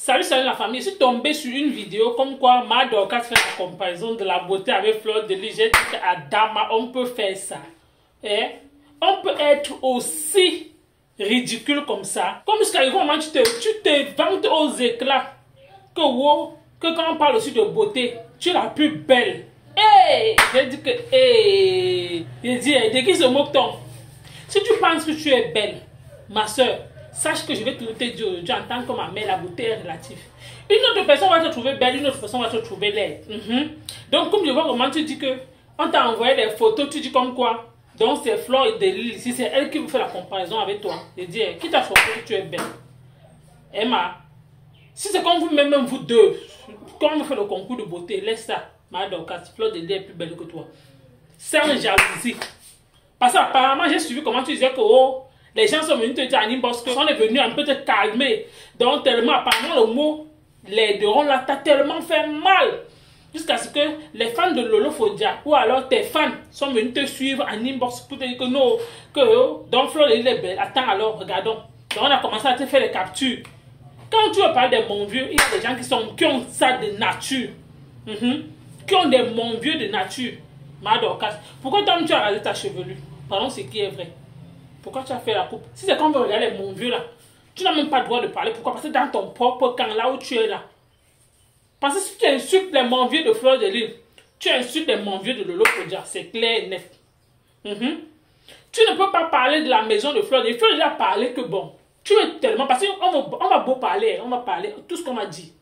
Salut la famille, je suis tombée sur une vidéo comme quoi Ma Dorcas fait la comparaison de la beauté avec Fleur de Lys. J'ai dit qu'à Dama, on peut faire ça. Et on peut être aussi ridicule comme ça. Comme jusqu'à un moment, tu te vantes aux éclats que quand on parle aussi de beauté, tu es la plus belle. Hey! J'ai dit que, hey! J'ai dit, de qui se moque-t-on? Si tu penses que tu es belle, ma soeur, sache que je vais te dire aujourd'hui en tant que ma mère, la beauté est relative. Une autre personne va te trouver belle, une autre personne va te trouver laide. Donc, comme je vois comment tu dis que on t'a envoyé des photos, tu dis comme quoi? Donc, c'est Fleur de Lys ici, c'est elle qui vous fait la comparaison avec toi. Je dis, qui t'a choisi que tu es belle? Emma, si c'est comme vous-même, vous deux, quand vous faites le concours de beauté, laisse ça. Ma Dorcas, Fleur de Lys est plus belle que toi. Sans jalousie. Parce qu'apparemment, j'ai suivi comment tu disais que les gens sont venus te dire à inbox qu'on est venu un peu te calmer. Donc, tellement, apparemment, le mot laideron là t'a tellement fait mal. Jusqu'à ce que les fans de Lolo Fodia ou alors tes fans sont venus te suivre en inbox pour te dire que non, donc Fleur de Lys est belle. Attends alors, regardons. Donc, on a commencé à te faire les captures. Quand tu veux parler des mon vieux, il y a des gens qui ont ça de nature. Qui ont des mon vieux de nature. Ma Dorcas, pourquoi toi tu as rasé ta chevelure? Pardon, ce qui est vrai. Pourquoi tu as fait la coupe? Si c'est quand on veut regarder mon vieux là, tu n'as même pas le droit de parler. Pourquoi? Parce que dans ton propre camp, là où tu es là. Parce que si tu insultes les mon vieux de Fleur de Lys, tu insultes les mon vieux de Lolo Fodia. C'est clair et net. Tu ne peux pas parler de la maison de Fleur de Lys. Il faut déjà parler que bon. Tu es tellement. Parce qu'on va beau parler, on va parler tout ce qu'on m'a dit.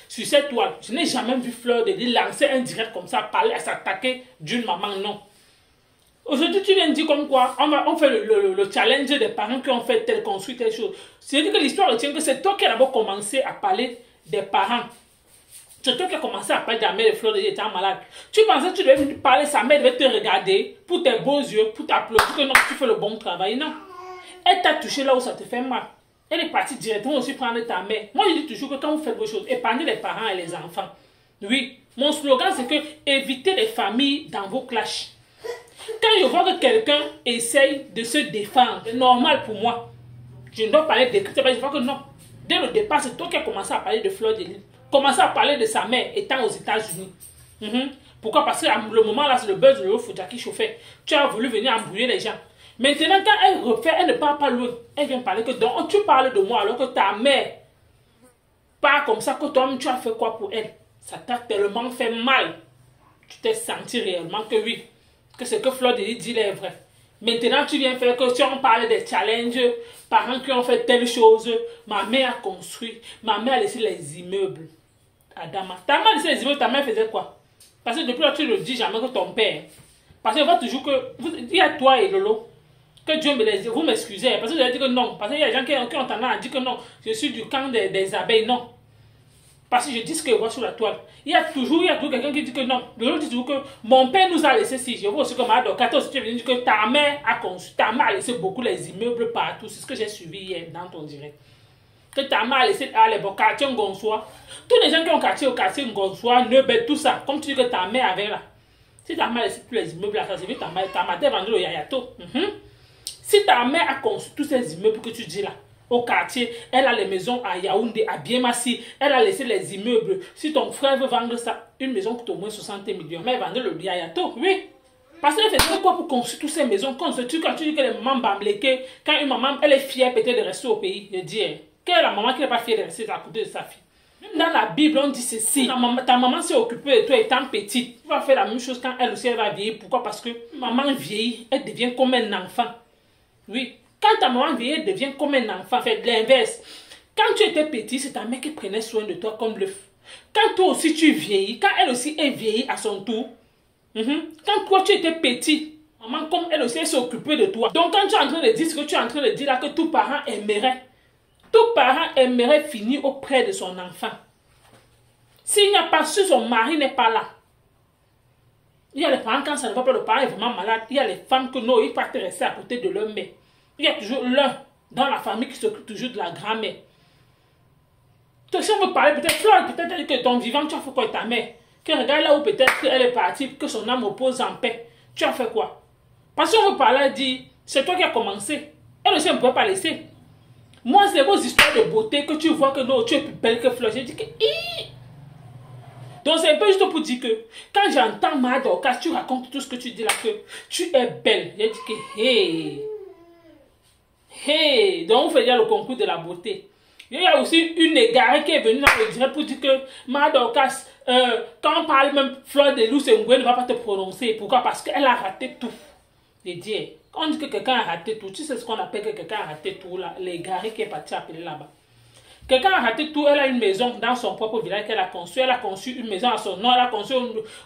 Sur cette toile, je n'ai jamais vu Fleur de Lys lancer un direct comme ça, parler à s'attaquer d'une maman, non. Aujourd'hui, tu viens de dire comme quoi on fait le challenge des parents qui ont fait telle construit telle chose. C'est-à-dire que l'histoire retient que c'est toi qui as d'abord commencé à parler des parents. C'est toi qui as commencé à parler de la mère de Fleur de Lys étant malade. Tu pensais que tu devais venir parler, sa mère devait te regarder pour tes beaux yeux, pour t'applaudir que non, tu fais le bon travail. Non. Elle t'a touché là où ça te fait mal. Elle est partie directement aussi prendre ta mère. Moi, je dis toujours que quand vous faites vos choses, épargnez les parents et les enfants. Oui, mon slogan, c'est que évitez les familles dans vos clashs. Quand je vois que quelqu'un essaye de se défendre, c'est normal pour moi. Je ne dois parler de critères, je vois que non. Dès le départ, c'est toi qui as commencé à parler de Fleur de Lys. Commencé à parler de sa mère étant aux États-Unis. Pourquoi? Parce que le moment là, c'est le buzz de Lolo Fodia qui chauffait. Tu as voulu venir embrouiller les gens. Maintenant, quand elle refait, elle ne parle pas loin. Elle vient parler que donc tu parles de moi alors que ta mère parle comme ça, que toi-même tu as fait quoi pour elle? Ça t'a tellement fait mal. Tu t'es senti réellement que oui, que ce que Fleur de Lys dit est vrai. Maintenant, tu viens faire que si on parle des challenges, parents qui ont fait telle chose, ma mère a construit, ma mère a laissé les immeubles à Dama. Ta mère a laissé les immeubles, ta mère faisait quoi? Parce que depuis là, tu ne le dis jamais que ton père. Parce qu'il voit toujours que, il y a toi et Lolo. Que Dieu me les dise, vous m'excusez, parce que vous avez dit que non. Parce qu'il y a des gens qui ont tendance à dire que non, je suis du camp des abeilles, non. Parce que je dis ce que je vois sur la toile. Il y a toujours quelqu'un qui dit que non. L'autre dit toujours que mon père nous a laissé si. Je vois aussi que Ma Dorcas, aussi tu viens de dire que ta mère a conçu, ta mère a laissé beaucoup les immeubles partout. C'est ce que j'ai suivi hier dans ton direct. Que ta mère a laissé les quartiers Ngonsois. Tous les gens qui ont quartier au quartier Ngonsois, Neubet, tout ça, comme tu dis que ta mère avait là. Si ta mère a laissé tous les immeubles là, ça c'est ta mère t'a vendu le yayato. Si ta mère a conçu tous ces immeubles que tu dis là, au quartier, elle a les maisons à Yaoundé, à Biémassi, elle a laissé les immeubles. Si ton frère veut vendre ça, une maison coûte au moins 60 millions, mais elle vendait le yayato, oui. Parce qu'elle fait quoi pour construire toutes ces maisons? Quand tu dis que les mamans bamblées, quand une maman, elle est fière peut-être de rester au pays, je dis, quelle est la maman qui n'est pas fière de rester à côté de sa fille? Dans la Bible, on dit ceci. Ta maman s'est occupée de toi étant petite. Tu vas faire la même chose quand elle aussi elle va vieillir. Pourquoi? Parce que maman vieillit, elle devient comme un enfant. Oui. Quand ta maman vieillit, elle devient comme un enfant. Fait de l'inverse. Quand tu étais petit, c'est ta mère qui prenait soin de toi comme l'œuf. Quand toi aussi tu vieillis, quand elle aussi est vieillie à son tour, quand toi tu étais petit, maman comme elle aussi elle s'est occupée de toi. Donc quand tu es en train de dire ce que tu es en train de dire là, que tout parent aimerait finir auprès de son enfant. S'il n'y a pas, si son mari n'est pas là, il y a les parents quand ça ne va pas, le parent est vraiment malade. Il y a les femmes que non, ils peuvent rester à côté de leur mère. Il y a toujours l'un dans la famille qui s'occupe toujours de la grand-mère. Si on veut parler, peut-être que ton vivant, tu as fait quoi avec ta mère? Que regarde là où peut-être qu'elle est partie, que son âme repose en paix. Tu as fait quoi? Parce qu'on veut parler, elle dit, c'est toi qui as commencé. Elle aussi, elle ne peut pas laisser. Moi, c'est vos histoires de beauté que tu vois que non, tu es plus belle que Fleur. J'ai dit que... Donc, c'est un peu juste pour dire que quand j'entends Ma Dorcas, tu racontes tout ce que tu dis là, que tu es belle. J'ai dit que, hey. Donc, on fait dire le concours de la beauté. Il y a aussi une égarée qui est venue dans le direct pour dire que Ma Dorcas, quand on parle même Fleur de Lys Ngoué ne va pas te prononcer. Pourquoi? Parce qu'elle a raté tout. J'ai dit, quand on dit que quelqu'un a raté tout, tu sais ce qu'on appelle que quelqu'un a raté tout là, l'égaré qui est parti appeler là-bas. Quelqu'un a raté tout, elle a une maison dans son propre village qu'elle a conçu. Elle a conçu une maison à son nom, elle a conçu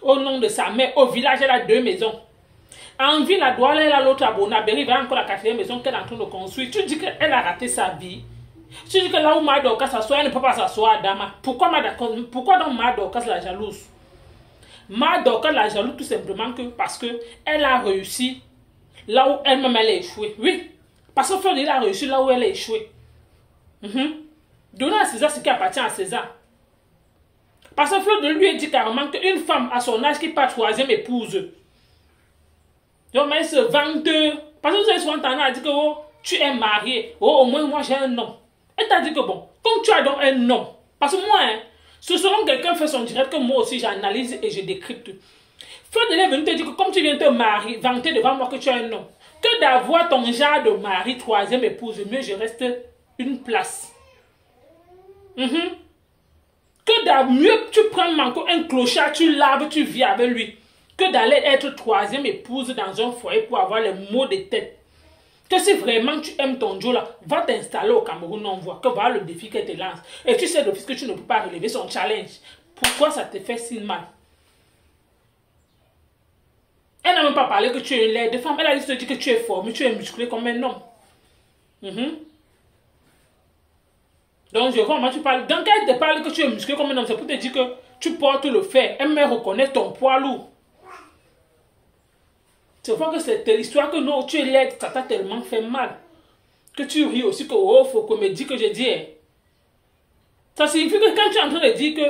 au nom de sa mère. Au village, elle a 2 maisons. En ville, à Douala, elle a l'autre à Bonabéry, il y a encore la 4e maison qu'elle est en train de construire. Tu dis qu'elle a raté sa vie. Tu dis que là où Ma Dorcas s'assoit, elle ne peut pas s'asseoir à Dama. Pourquoi donc Ma Dorcas la jalouse? Ma Dorcas la jalouse tout simplement parce qu'elle a réussi là où elle-même elle a échoué. Oui, parce que Fleur de Lys a réussi là où elle a échoué. Donnez à César ce qui appartient à César. Parce que Fleur de Lys lui a dit carrément qu'une femme à son âge qui part 3e épouse. Donc, mais ce vendeur, parce que vous avez souvent tendance à dire que oh, tu es marié, oh, au moins moi j'ai un nom. Elle t'a dit que bon, comme tu as donc un nom, parce que moi, hein, ce selon quelqu'un fait son direct que moi aussi j'analyse et je décrypte. Fleur de Lys est venu te dire que comme tu viens te marier, vanter devant moi que tu as un nom, que d'avoir ton genre de mari, 3e épouse, mieux je reste une place. Que mieux tu prends encore un clochard, tu laves, tu vis avec lui, que d'aller être 3e épouse dans un foyer pour avoir les maux de tête. Que si vraiment tu aimes ton Joe là, va t'installer au Cameroun, on voit, que voilà le défi qu'elle te lance. Et tu sais d'office que tu ne peux pas relever son challenge. Pourquoi ça te fait si mal? Elle n'a même pas parlé que tu es une laide de femme. Elle a juste dit que tu es formé, tu es musclé comme un homme. Donc je vois comment tu parles. Donc elle te parle que tu es musclé comme un homme, c'est pour te dire que tu portes le fer. Elle me reconnaît ton poids lourd. C'est vrai que c'est l'histoire que non, tu es laide, ça t'a tellement fait mal. Que tu ris aussi que oh, faut qu'on me dise que j'ai dit. Ça signifie que quand tu es en train de dire que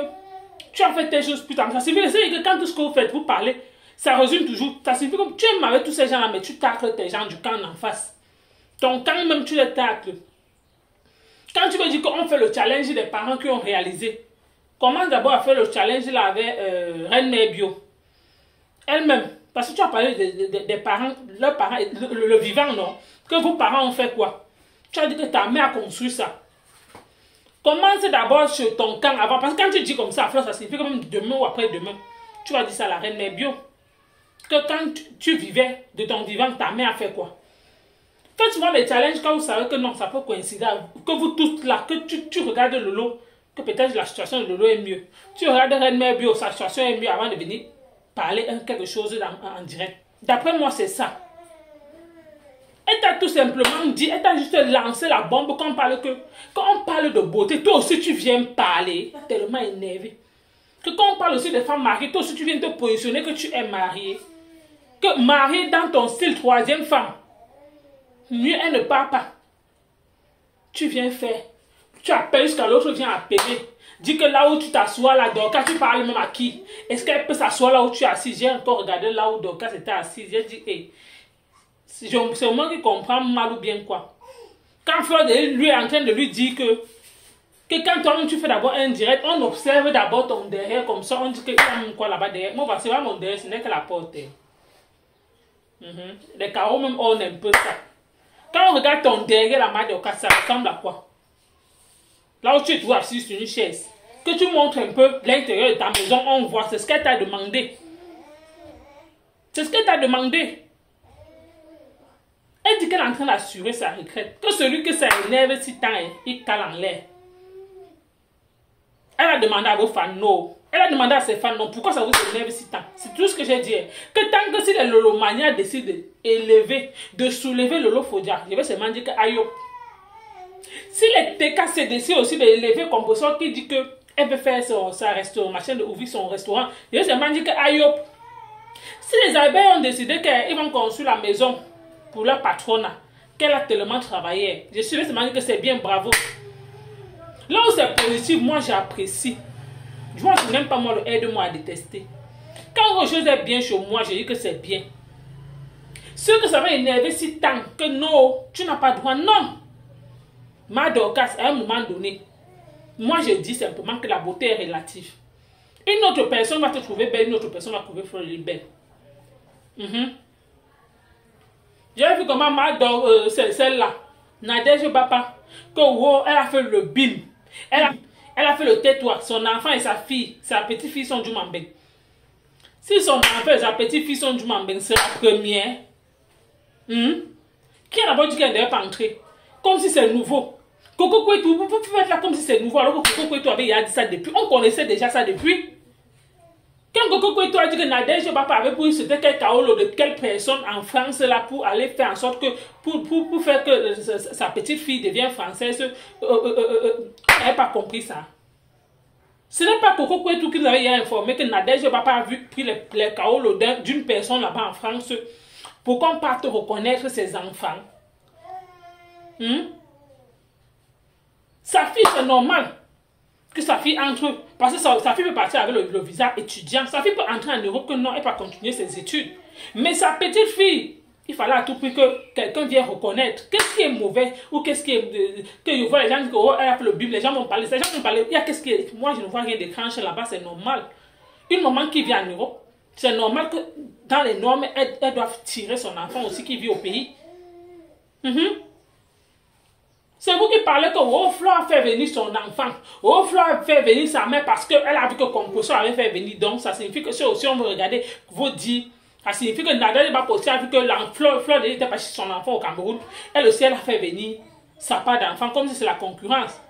tu as fait tes choses plus tard, ça signifie que quand tout ce que vous faites, vous parlez, ça résume toujours. Ça signifie que tu aimes avec tous ces gens-là, mais tu tacles tes gens du camp en face. Ton camp même, tu les tacles. Quand tu veux dire qu'on fait le challenge des parents qui ont réalisé, commence d'abord à faire le challenge là avec Reine Mère Bio. Elle-même. Parce que tu as parlé des parents, leurs parents, le vivant, non? Que vos parents ont fait quoi? Tu as dit que ta mère a construit ça. Commence d'abord sur ton camp avant. Parce que quand tu dis comme ça, Fleur, ça signifie que même demain ou après-demain, tu vas dire ça à la Reine Mère Bio. Que quand tu vivais de ton vivant, ta mère a fait quoi? Faites souvent des challenges quand vous savez que non, ça peut coïncider. Que vous tous là, que tu regardes Lolo, que peut-être la situation de Lolo est mieux. Tu regardes Reine Mère Bio, sa situation est mieux avant de venir parler quelque chose en direct. D'après moi, c'est ça. Elle t'a tout simplement dit, elle t'a juste lancé la bombe quand on parle de beauté, toi aussi tu viens parler. Elle est tellement énervé. Que quand on parle aussi de femmes mariées, toi aussi tu viens te positionner que tu es mariée. Que mariée dans ton style 3e femme, mieux elle ne part pas. Tu viens faire. Tu appelles jusqu'à l'autre vient appeler. Dis que là où tu t'assois là, Dorcas, tu parles même à qui? Est-ce qu'elle peut s'asseoir là où tu es assis? J'ai encore regardé là où Dorcas était assise. J'ai dit, hey, c'est moi qui comprends mal ou bien quoi. Quand Fleur de Lys lui est en train de lui dire que quand toi tu fais d'abord un direct, on observe d'abord ton derrière comme ça, on dit qu'il y a quoi là-bas derrière. Moi, c'est pas mon derrière, ce n'est que la porte. Les carreaux même on un peu ça. Quand on regarde ton derrière, la main de Dorcas, ça ressemble à quoi? Là où tu es assis sur une chaise, que tu montres un peu l'intérieur de ta maison, on voit, c'est ce qu'elle t'a demandé. C'est ce qu'elle t'a demandé. Elle dit qu'elle est en train d'assurer sa retraite. Que celui que ça énerve si tant, il cale en l'air. Elle a demandé à vos fans, non. Elle a demandé à ses fans, non. Pourquoi ça vous énerve si tant? C'est tout ce que j'ai dit. Que tant que si les Lolomania décident d'élever, de soulever Lolo Fodia, je vais seulement dire que aïe. Si les TKC décident aussi d'élever Composor qui dit qu'elle veut faire sa restaurant, machin de ouvrir son restaurant, je vais seulement dire que aïe. Si les abeilles ont décidé qu'ils vont construire la maison pour leur patronat, qu'elle a tellement travaillé, je suis seulement dire que c'est bien, bravo. Là où c'est positif, moi j'apprécie. Moi je n'aime pas moi le aide-moi à détester. Quand quelque chose est bien chez moi, je dis que c'est bien. Ce que ça va énerver si tant que non, tu n'as pas droit, non. Ma Dorcas, à un moment donné, moi je dis simplement que la beauté est relative. Une autre personne va te trouver belle, une autre personne va trouver Fleur de Lys belle. J'ai vu comment c'est celle-là, Nadège Bapa, que wow, elle a fait le bim. Elle a fait le tais-toi. Son enfant et sa fille, sa petite-fille sont du Mambeng. Si son enfant et sa petite-fille sont du Mambeng, c'est la première. Qui a d'abord dit qu'elle ne devait pas entrer? Comme si c'est nouveau. Coco Kouetou, vous pouvez être là comme si c'est nouveau, alors que Coco Kouetou avait dit ça depuis. On connaissait déjà ça depuis. Quand Coco Kouetou a dit que Nadège Bapa avait pour c'était quel kaolo de quelle personne en France là pour aller faire en sorte que pour faire que sa petite fille devienne française, elle n'a pas compris ça. Ce n'est pas Coco Kouetou qui nous avait informé que Nadège Bapa a pris les kaolo d'une personne là-bas en France pour qu'on parte reconnaître ses enfants. Sa fille, c'est normal que sa fille entre, parce que sa fille peut partir avec le visa étudiant. Sa fille peut entrer en Europe, que non, elle peut continuer ses études. Mais sa petite fille, il fallait à tout prix que quelqu'un vienne reconnaître qu'est-ce qui est mauvais ou qu'est-ce qui est... que je vois les gens dire que oh, elle a fait le Bible, les gens m'ont parlé, il y a qu'est-ce qui est... Moi, je ne vois rien d'étrange là-bas, c'est normal. Une maman qui vit en Europe, c'est normal que dans les normes, elle doit tirer son enfant aussi qui vit au pays. C'est vous qui parlez que oh, Fleur a fait venir son enfant. Oh, Fleur a fait venir sa mère parce qu'elle a vu que Composition avait fait venir. Donc, ça signifie que si on veut regarder vos dits, ça signifie que Nadège Bapa aussi a vu que Fleur n'était pas chez son enfant au Cameroun. Elle aussi, elle a fait venir sa part d'enfant comme si c'est la concurrence.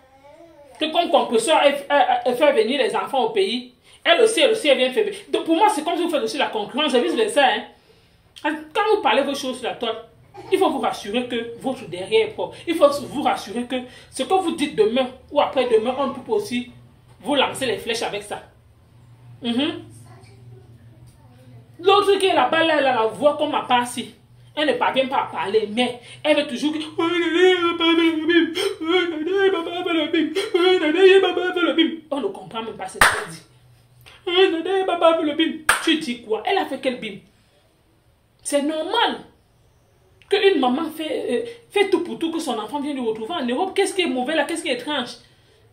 Que comme Composition elle fait venir les enfants au pays, elle aussi, elle vient faire venir. Donc, pour moi, c'est comme si vous faites aussi la concurrence. C'est vice-versa. Quand vous parlez vos choses sur la toile, il faut vous rassurer que votre derrière est propre. Il faut vous rassurer que ce que vous dites demain ou après-demain, on peut aussi vous lancer les flèches avec ça. L'autre qui est là-bas, elle a la voix comme ma passie. Elle ne parvient pas à parler, mais elle veut toujours que... On ne comprend même pas ce qu'elle dit. Tu dis quoi? Elle a fait quel bim? C'est normal qu'une maman fait tout pour tout que son enfant vienne lui retrouver en Europe. Qu'est-ce qui est mauvais là? Qu'est-ce qui est étrange?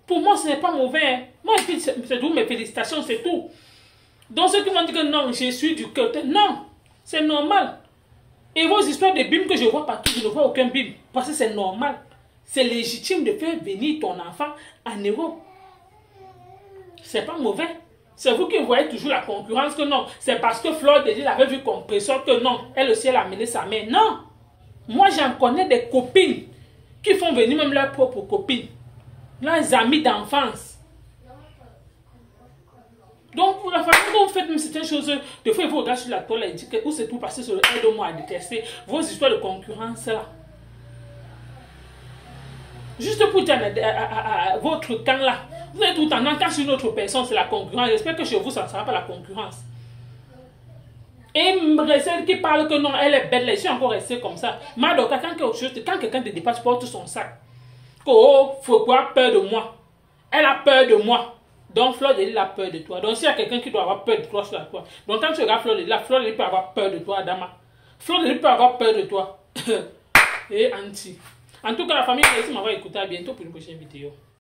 Pour moi, ce n'est pas mauvais. Moi, c'est tout, mes félicitations, c'est tout. Donc, ceux qui vont dire que non, je suis du côté, non, c'est normal. Et vos histoires de bim que je vois partout, je ne vois aucun bim. Parce que c'est normal. C'est légitime de faire venir ton enfant en Europe. C'est pas mauvais. C'est vous qui voyez toujours la concurrence que non. C'est parce que Fleur de Lys avait vu Compression que non. Elle aussi, elle a amené sa mère. Non. Moi, j'en connais des copines qui font venir même leurs propres copines. Leurs amis d'enfance. Donc, pour la famille, quand vous faites même certaines choses, des fois, vous regardez sur la toile et dites que où c'est tout passé sur le aide-moi à détester vos histoires de concurrence là. Juste pour dire à votre camp là, vous êtes tout le temps, quand sur une autre personne, c'est la concurrence. J'espère que chez vous, ça ne sera pas la concurrence. Et celle qui parle que non, elle est belle, je suis encore restée comme ça. Madoka, quand quelqu'un te dépasse, porte son sac. Que oh, faut avoir peur de moi. Elle a peur de moi. Donc Fleur de Lys a peur de toi. Donc s'il y a quelqu'un qui doit avoir peur de toi, c'est toi. Donc quand tu regardes Fleur de Lys peut avoir peur de toi, Adama. Fleur de Lys peut avoir peur de toi. Et Anti. En tout cas, la famille, merci de m'avoir écouté. À bientôt pour une prochaine vidéo.